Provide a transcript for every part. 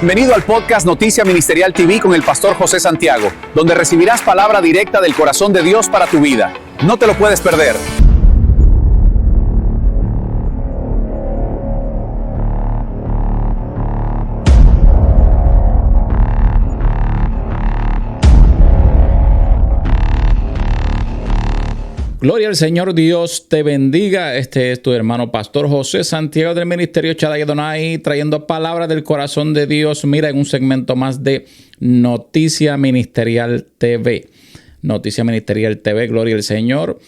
Bienvenido al podcast Noticia Ministerial TV con el pastor José Santiago, donde recibirás palabra directa del corazón de Dios para tu vida. No te lo puedes perder. Gloria al Señor, Dios te bendiga. Este es tu hermano pastor José Santiago del Ministerio Shaddai Adonai, trayendo palabras del corazón de Dios. Mira, en un segmento más de Noticia Ministerial TV. Noticia Ministerial TV, gloria al Señor.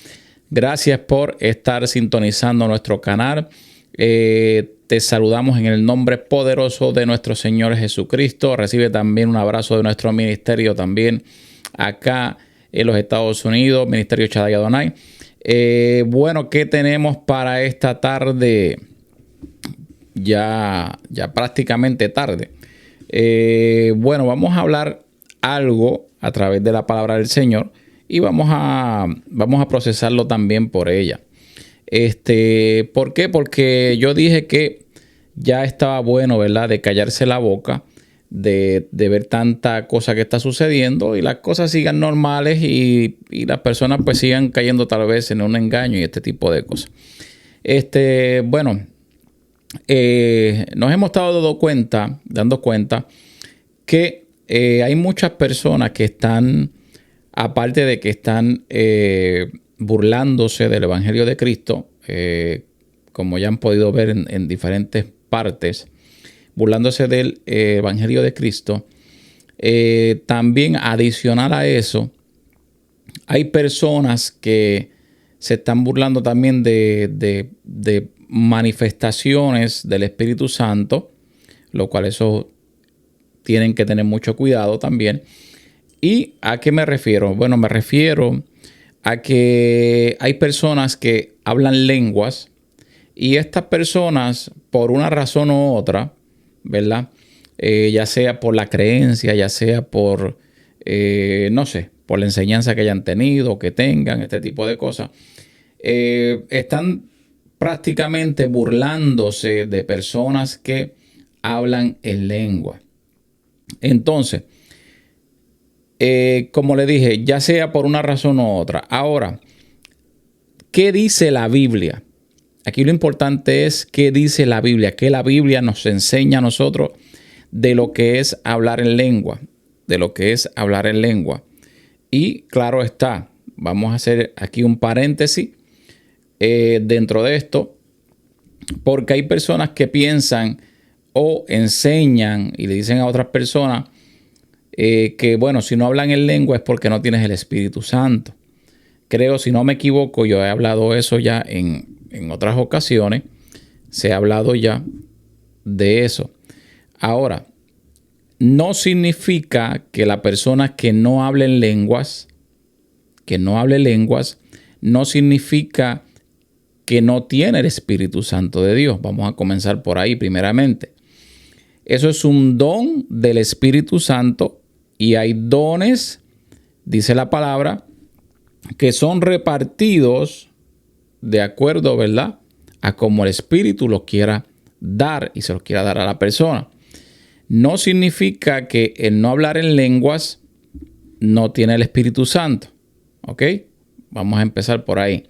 Gracias por estar sintonizando nuestro canal. Te saludamos en el nombre poderoso de nuestro Señor Jesucristo. Recibe también un abrazo de nuestro ministerio también acá en los Estados Unidos, Ministerio Shaddai Adonai. Bueno, ¿qué tenemos para esta tarde? Ya prácticamente tarde. Bueno, vamos a hablar algo a través de la palabra del Señor y vamos a procesarlo también por ella. ¿Por qué? Porque yo dije que ya estaba bueno, ¿verdad?, de callarse la boca, de ver tanta cosa que está sucediendo y las cosas sigan normales y las personas pues sigan cayendo tal vez en un engaño y este tipo de cosas. Bueno, nos hemos estado dando cuenta que hay muchas personas que están, aparte de que están burlándose del Evangelio de Cristo, como ya han podido ver en diferentes partes, burlándose del Evangelio de Cristo. También adicional a eso, hay personas que se están burlando también de manifestaciones del Espíritu Santo, lo cual eso tienen que tener mucho cuidado también. ¿Y a qué me refiero? Bueno, me refiero a que hay personas que hablan lenguas y estas personas, por una razón u otra, ¿verdad? Ya sea por la creencia, ya sea por, no sé, por la enseñanza que hayan tenido, que tengan, este tipo de cosas, están prácticamente burlándose de personas que hablan en lengua. Entonces, como le dije, ya sea por una razón u otra. Ahora, ¿qué dice la Biblia? Aquí lo importante es qué dice la Biblia, qué la Biblia nos enseña a nosotros de lo que es hablar en lengua, Y claro está, vamos a hacer aquí un paréntesis dentro de esto, porque hay personas que piensan o enseñan y le dicen a otras personas que, bueno, si no hablan en lengua es porque no tienes el Espíritu Santo. Creo, si no me equivoco, yo he hablado eso ya en otras ocasiones, se ha hablado ya de eso. Ahora, no significa que la persona que no hable lenguas, no significa que no tiene el Espíritu Santo de Dios. Vamos a comenzar por ahí primeramente. Eso es un don del Espíritu Santo y hay dones, dice la palabra, que son repartidos de acuerdo, ¿verdad?, a como el Espíritu los quiera dar y se los quiera dar a la persona. No significa que el no hablar en lenguas no tiene el Espíritu Santo. ¿Ok? Vamos a empezar por ahí.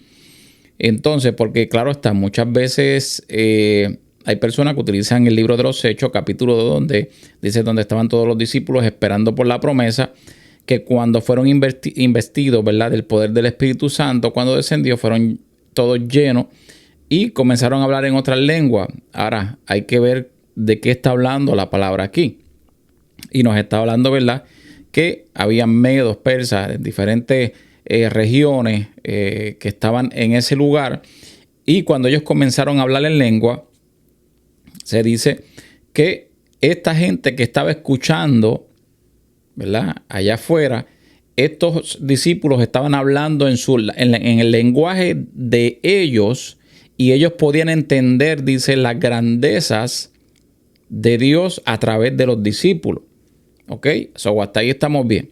Entonces, porque claro está, muchas veces hay personas que utilizan el libro de los Hechos, capítulo 2, donde dice donde estaban todos los discípulos esperando por la promesa, que cuando fueron investidos, ¿verdad?, del poder del Espíritu Santo, cuando descendió, fueron todos llenos y comenzaron a hablar en otras lenguas. Ahora hay que ver de qué está hablando la palabra aquí. Y nos está hablando, ¿verdad?, que había medos, persas, en diferentes regiones que estaban en ese lugar. Y cuando ellos comenzaron a hablar en lengua, se dice que esta gente que estaba escuchando, ¿verdad?, allá afuera, estos discípulos estaban hablando en el lenguaje de ellos y ellos podían entender, dice, las grandezas de Dios a través de los discípulos. ¿Ok? So, hasta ahí estamos bien.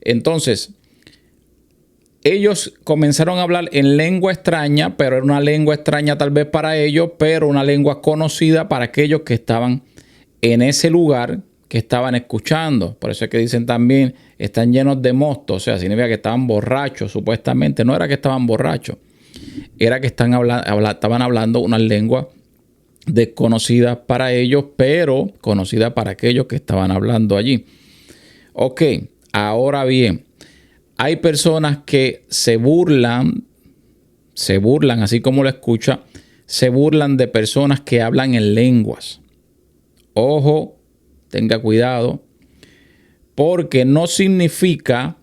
Entonces, ellos comenzaron a hablar en lengua extraña, pero era una lengua extraña tal vez para ellos, pero una lengua conocida para aquellos que estaban en ese lugar que estaban escuchando. Por eso es que dicen también, están llenos de mosto. O sea, significa que estaban borrachos, supuestamente. No era que estaban borrachos, era que estaban hablando unas lenguas desconocidas para ellos, pero conocidas para aquellos que estaban hablando allí. Ok, ahora bien, hay personas que se burlan, así como lo escucha, se burlan de personas que hablan en lenguas. Ojo, tenga cuidado, porque no significa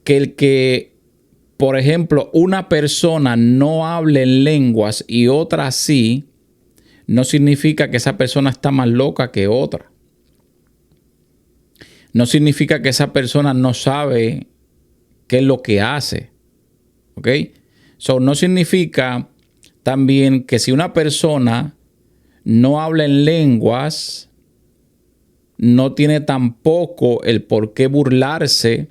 que por ejemplo, una persona no hable en lenguas y otra sí, no significa que esa persona está más loca que otra. No significa que esa persona no sabe qué es lo que hace. ¿Ok? So, no significa también que si una persona no habla en lenguas, no tiene tampoco el por qué burlarse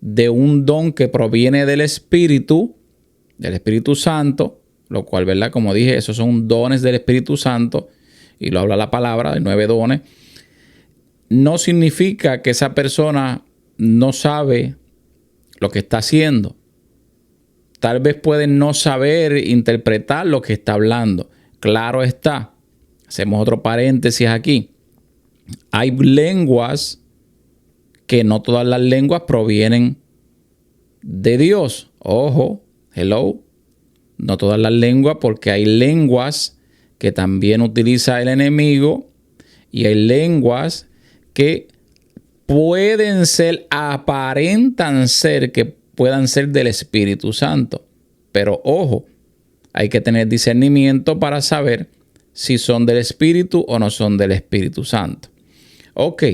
de un don que proviene del Espíritu Santo, lo cual, ¿verdad? Como dije, esos son dones del Espíritu Santo, y lo habla la palabra, de 9 dones. No significa que esa persona no sabe lo que está haciendo. Tal vez puede no saber interpretar lo que está hablando. Claro está. Hacemos otro paréntesis aquí. Hay lenguas que no todas las lenguas provienen de Dios. Ojo, hello. No todas las lenguas, porque hay lenguas que también utiliza el enemigo y hay lenguas que pueden ser, aparentan ser, que puedan ser del Espíritu Santo. Pero ojo, hay que tener discernimiento para saber si son del Espíritu o no son del Espíritu Santo. Ok.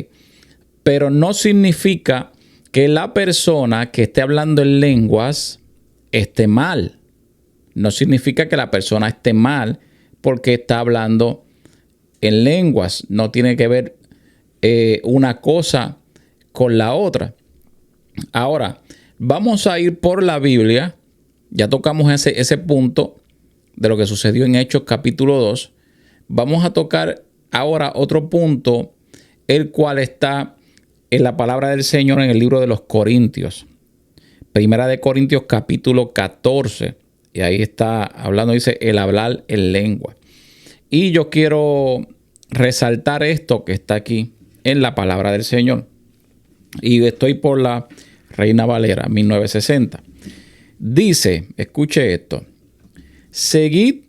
Pero no significa que la persona que esté hablando en lenguas esté mal. No significa que la persona esté mal porque está hablando en lenguas. No tiene que ver una cosa con la otra. Ahora, vamos a ir por la Biblia. Ya tocamos ese punto de lo que sucedió en Hechos capítulo 2. Vamos a tocar ahora otro punto, el cual está en la palabra del Señor en el libro de los Corintios. Primera de Corintios capítulo 14. Y ahí está hablando, dice, el hablar en lengua. Y yo quiero resaltar esto que está aquí en la palabra del Señor. Y estoy por la Reina Valera 1960. Dice, escuche esto. Seguid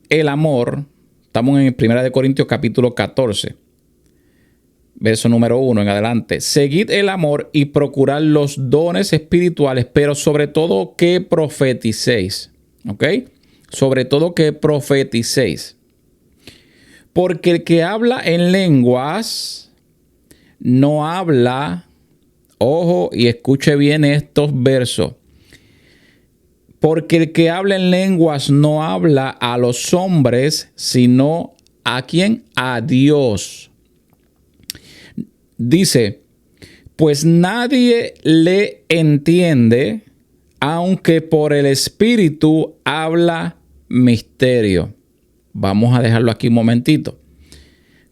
el amor. Estamos en Primera de Corintios capítulo 14. Verso número 1 en adelante. Seguid el amor y procurad los dones espirituales, pero sobre todo que profeticéis. ¿Ok? Sobre todo que profeticéis. Porque el que habla en lenguas no habla, ojo y escuche bien estos versos. Porque el que habla en lenguas no habla a los hombres, sino ¿a quién? A Dios. Dice, pues nadie le entiende, aunque por el Espíritu habla misterio. Vamos a dejarlo aquí un momentito.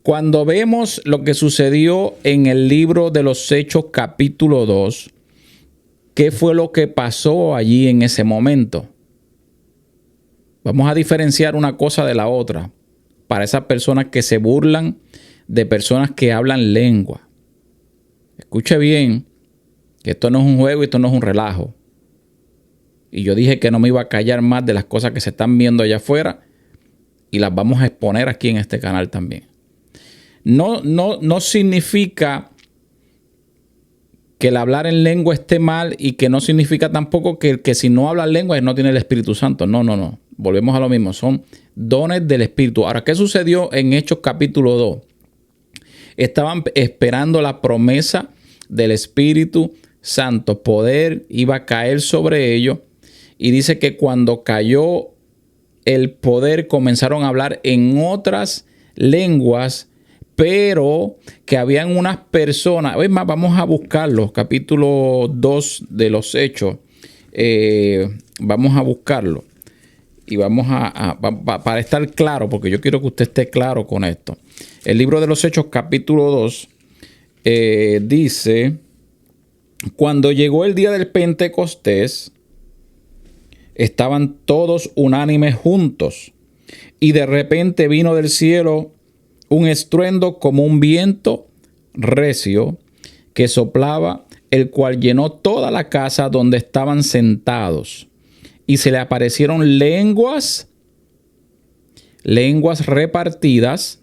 Cuando vemos lo que sucedió en el libro de los Hechos capítulo 2, ¿qué fue lo que pasó allí en ese momento? Vamos a diferenciar una cosa de la otra para esas personas que se burlan de personas que hablan lengua. Escuche bien, que esto no es un juego y esto no es un relajo. Y yo dije que no me iba a callar más de las cosas que se están viendo allá afuera y las vamos a exponer aquí en este canal también. No significa que el hablar en lengua esté mal y que no significa tampoco que si no habla lengua no tiene el Espíritu Santo. No. Volvemos a lo mismo. Son dones del Espíritu. Ahora, ¿qué sucedió en Hechos capítulo 2? Estaban esperando la promesa del Espíritu Santo. Poder iba a caer sobre ellos. Y dice que cuando cayó el poder comenzaron a hablar en otras lenguas, pero que habían unas personas. Es más, vamos a buscarlo. Capítulo 2 de los Hechos. Vamos a buscarlo. Y vamos para estar claro, porque yo quiero que usted esté claro con esto. El libro de los Hechos, capítulo 2, dice, cuando llegó el día del Pentecostés, estaban todos unánimes juntos, y de repente vino del cielo un estruendo como un viento recio que soplaba, el cual llenó toda la casa donde estaban sentados. Y se le aparecieron lenguas repartidas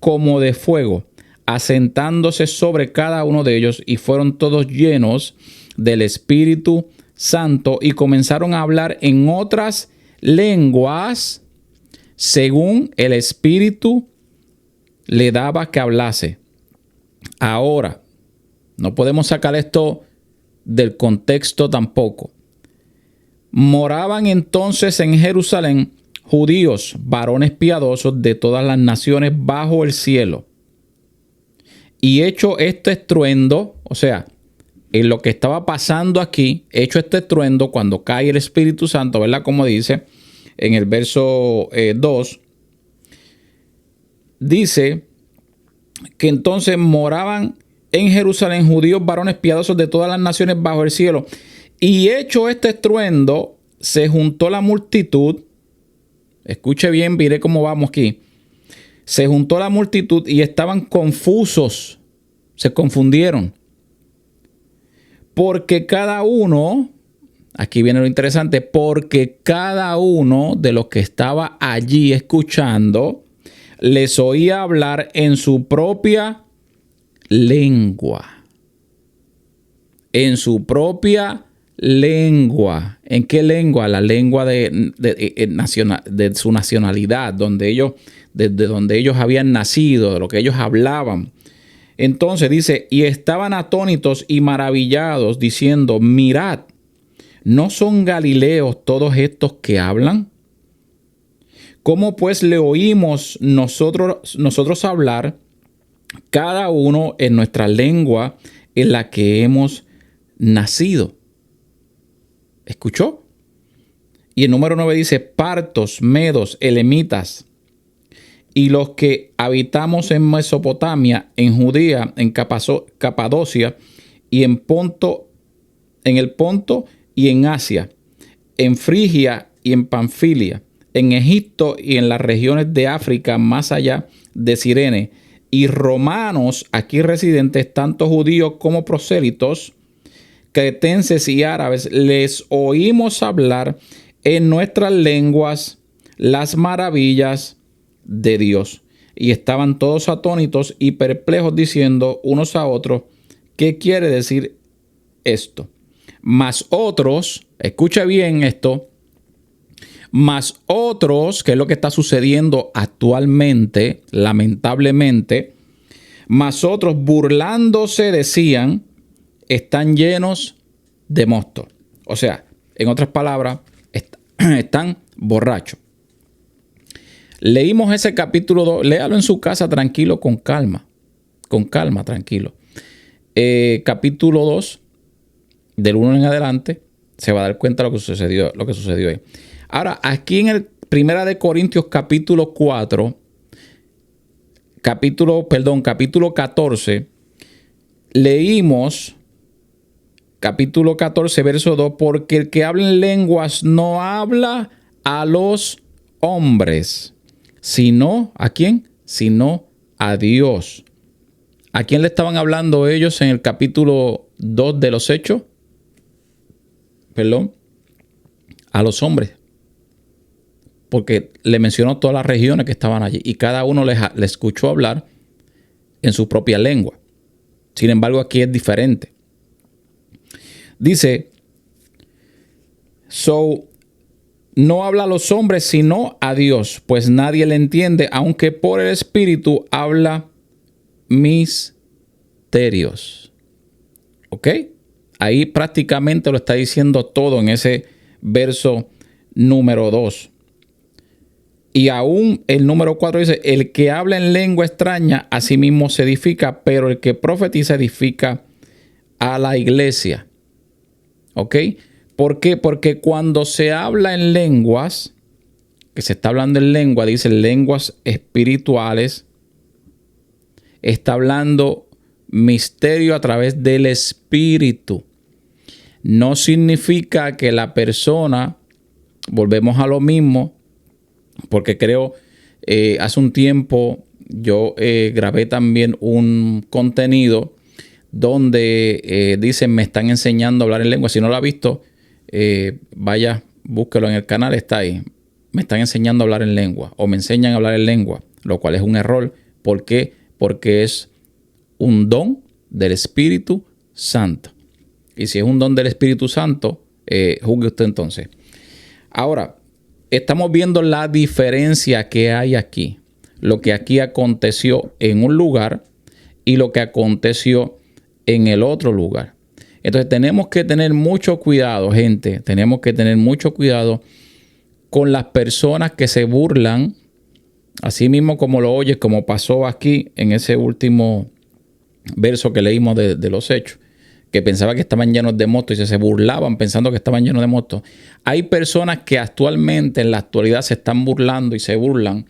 como de fuego, asentándose sobre cada uno de ellos, y fueron todos llenos del Espíritu Santo y comenzaron a hablar en otras lenguas según el Espíritu le daba que hablase. Ahora, no podemos sacar esto del contexto tampoco. Moraban entonces en Jerusalén judíos, varones piadosos de todas las naciones bajo el cielo. Y hecho este estruendo, o sea, en lo que estaba pasando aquí, hecho este estruendo, cuando cae el Espíritu Santo, ¿verdad? Como dice en el verso 2, dice que entonces moraban en Jerusalén judíos, varones piadosos de todas las naciones bajo el cielo. Y hecho este estruendo, se juntó la multitud. Escuche bien, mire cómo vamos aquí. Se juntó la multitud y estaban confusos. Se confundieron. Porque cada uno, aquí viene lo interesante, porque cada uno de los que estaba allí escuchando les oía hablar en su propia lengua. En su propia lengua. ¿En qué lengua? La lengua de su nacionalidad, desde donde ellos habían nacido, de lo que ellos hablaban. Entonces dice, y estaban atónitos y maravillados, diciendo, mirad, ¿no son galileos todos estos que hablan? ¿Cómo pues le oímos nosotros hablar, cada uno en nuestra lengua en la que hemos nacido? ¿Escuchó? Y el número 9 dice, partos, medos, elemitas, y los que habitamos en Mesopotamia, en Judea, en Capadocia, y en el Ponto y en Asia, en Frigia y en Panfilia, en Egipto y en las regiones de África más allá de Cirene, y romanos aquí residentes, tanto judíos como prosélitos, cretenses y árabes, les oímos hablar en nuestras lenguas las maravillas de Dios. Y estaban todos atónitos y perplejos, diciendo unos a otros, ¿qué quiere decir esto? Mas otros, escucha bien esto, mas otros, que es lo que está sucediendo actualmente, lamentablemente, mas otros burlándose decían, están llenos de mosto. O sea, en otras palabras, están borrachos. Leímos ese capítulo 2, léalo en su casa tranquilo, con calma, tranquilo. Capítulo 2, del 1 en adelante, se va a dar cuenta de lo que sucedió ahí. Ahora, aquí en el 1 Corintios capítulo 4, capítulo 14, leímos capítulo 14, verso 2, porque el que habla en lenguas no habla a los hombres, sino, ¿a quién? Sino a Dios. ¿A quién le estaban hablando ellos en el capítulo 2 de los Hechos? Perdón. A los hombres. Porque le mencionó todas las regiones que estaban allí y cada uno le escuchó hablar en su propia lengua. Sin embargo, aquí es diferente. Dice, no habla a los hombres sino a Dios, pues nadie le entiende, aunque por el Espíritu habla misterios. ¿Ok? Ahí prácticamente lo está diciendo todo en ese verso número 2. Y aún el número 4 dice, el que habla en lengua extraña a sí mismo se edifica, pero el que profetiza edifica a la iglesia. ¿Ok? ¿Por qué? Porque cuando se habla en lenguas, que se está hablando en lengua, dice lenguas espirituales, está hablando misterio a través del Espíritu. No significa que la persona, volvemos a lo mismo, porque creo, hace un tiempo yo grabé también un contenido donde dicen me están enseñando a hablar en lengua. Si no lo ha visto, vaya, búsquelo en el canal, está ahí. Me están enseñando a hablar en lengua o me enseñan a hablar en lengua, lo cual es un error. ¿Por qué? Porque es un don del Espíritu Santo. Y si es un don del Espíritu Santo, juzgue usted entonces. Ahora, estamos viendo la diferencia que hay aquí. Lo que aquí aconteció en un lugar y lo que aconteció en el otro lugar. Entonces tenemos que tener mucho cuidado, gente. Tenemos que tener mucho cuidado con las personas que se burlan, así mismo como lo oyes, como pasó aquí en ese último verso que leímos de los Hechos, que pensaba que estaban llenos de motos y se burlaban pensando que estaban llenos de motos. Hay personas que actualmente, en la actualidad, se están burlando y se burlan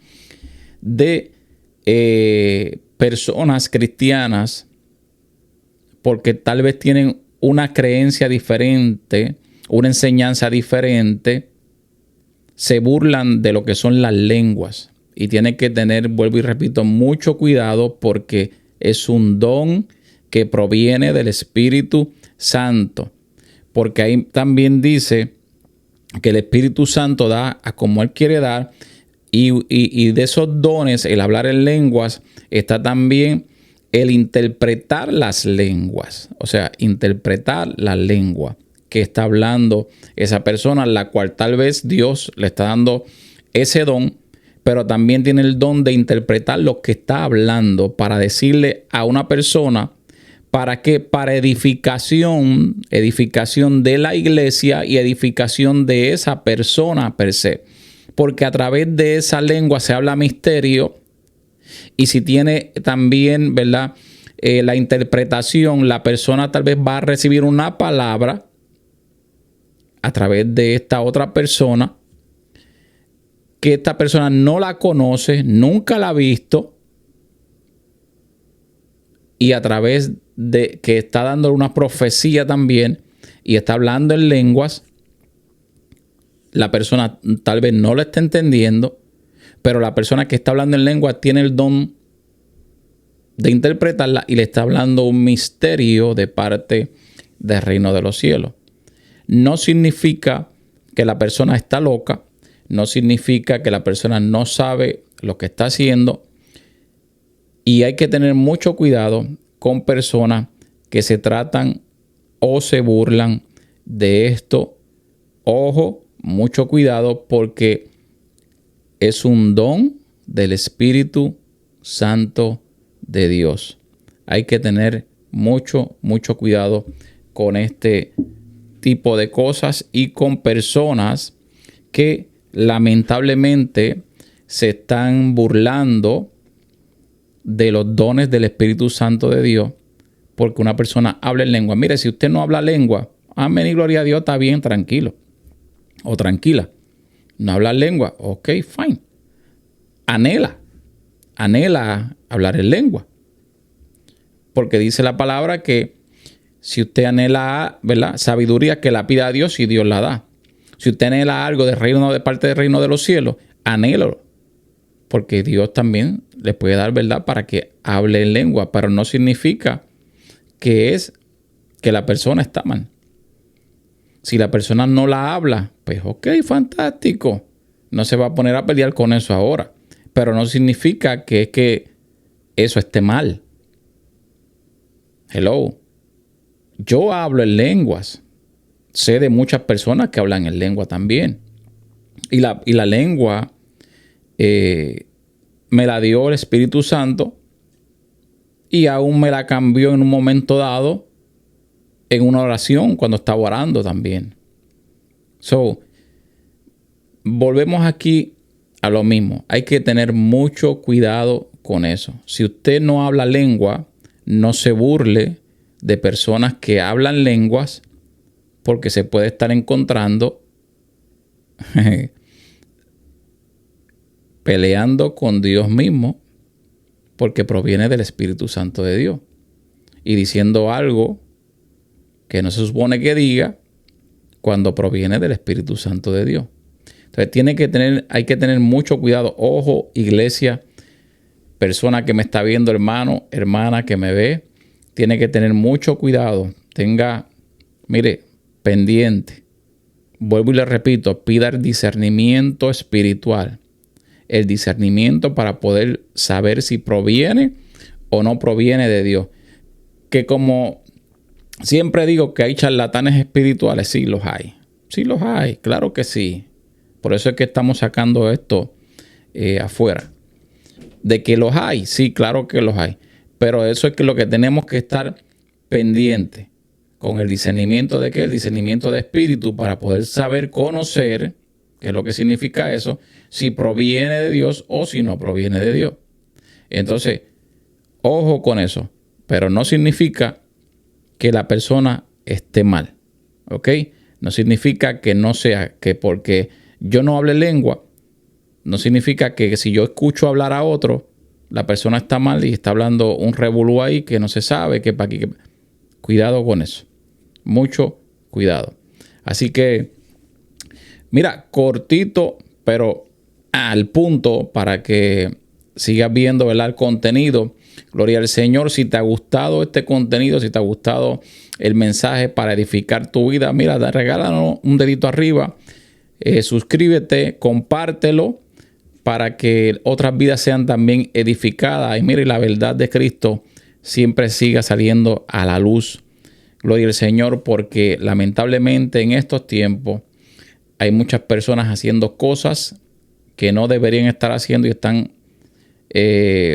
de personas cristianas porque tal vez tienen una creencia diferente, una enseñanza diferente. Se burlan de lo que son las lenguas y tienen que tener, vuelvo y repito, mucho cuidado porque es un don que proviene del Espíritu Santo. Porque ahí también dice que el Espíritu Santo da a como Él quiere dar y de esos dones, el hablar en lenguas, está también el interpretar las lenguas. O sea, interpretar la lengua que está hablando esa persona, la cual tal vez Dios le está dando ese don, pero también tiene el don de interpretar lo que está hablando para decirle a una persona, ¿para qué? Para edificación de la iglesia y edificación de esa persona per se. Porque a través de esa lengua se habla misterio y si tiene también, ¿verdad? La interpretación, la persona tal vez va a recibir una palabra a través de esta otra persona que esta persona no la conoce, nunca la ha visto y a través de que está dando una profecía también y está hablando en lenguas, la persona tal vez no lo está entendiendo, pero la persona que está hablando en lengua tiene el don de interpretarla y le está hablando un misterio de parte del reino de los cielos. No significa que la persona está loca, no significa que la persona no sabe lo que está haciendo y hay que tener mucho cuidado con personas que se tratan o se burlan de esto. Ojo, mucho cuidado porque es un don del Espíritu Santo de Dios. Hay que tener mucho cuidado con este tipo de cosas y con personas que lamentablemente se están burlando de los dones del Espíritu Santo de Dios porque una persona habla en lengua. Mire, si usted no habla lengua, amén y gloria a Dios, está bien, tranquilo o tranquila. No habla lengua, ok, fine. Anhela hablar en lengua. Porque dice la palabra que si usted anhela, ¿verdad?, sabiduría, que la pida a Dios y Dios la da. Si usted anhela algo de parte del reino de los cielos, anhélalo. Porque Dios también le puede dar, ¿verdad?, para que hable en lengua. Pero no significa que es que la persona está mal. Si la persona no la habla, pues ok, fantástico. No se va a poner a pelear con eso ahora. Pero no significa que eso esté mal. Hello. Yo hablo en lenguas. Sé de muchas personas que hablan en lengua también. Y la lengua me la dio el Espíritu Santo y aún me la cambió en un momento dado en una oración cuando estaba orando también. Volvemos aquí a lo mismo. Hay que tener mucho cuidado con eso. Si usted no habla lengua, no se burle de personas que hablan lenguas porque se puede estar encontrando peleando con Dios mismo porque proviene del Espíritu Santo de Dios. y diciendo algo que no se supone que diga cuando proviene del Espíritu Santo de Dios. Entonces hay que tener mucho cuidado. Ojo, iglesia, persona que me está viendo, hermano, hermana que me ve, tiene que tener mucho cuidado. Mire, pendiente. Vuelvo y le repito, pida el discernimiento espiritual. El discernimiento para poder saber si proviene o no proviene de Dios. Que como siempre digo que hay charlatanes espirituales, sí los hay. Sí los hay, claro que sí. Por eso es que estamos sacando esto afuera. De que los hay, sí, claro que los hay. Pero eso es que lo que tenemos que estar pendiente con el discernimiento de qué, el discernimiento de espíritu, para poder saber conocer, qué es lo que significa eso, si proviene de Dios o si no proviene de Dios. Entonces, ojo con eso, pero no significa que la persona esté mal, ¿ok? No significa que no sea, que porque yo no hable lengua, no significa que si yo escucho hablar a otro, la persona está mal y está hablando un revolú ahí que no se sabe, que para aquí. Cuidado con eso. Mucho cuidado. Así que, mira, cortito, pero al punto para que sigas viendo, ¿verdad?, el contenido. Gloria al Señor. Si te ha gustado este contenido, si te ha gustado el mensaje para edificar tu vida, mira, regálanos un dedito arriba. Suscríbete, compártelo para que otras vidas sean también edificadas. Y mire, la verdad de Cristo siempre siga saliendo a la luz. Gloria al Señor, porque lamentablemente en estos tiempos hay muchas personas haciendo cosas que no deberían estar haciendo y están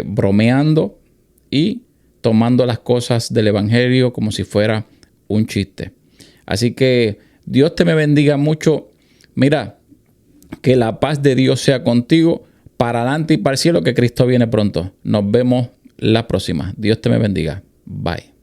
bromeando y tomando las cosas del Evangelio como si fuera un chiste. Así que Dios te me bendiga mucho. Mira, que la paz de Dios sea contigo para adelante y para el cielo, que Cristo viene pronto. Nos vemos la próxima. Dios te me bendiga. Bye.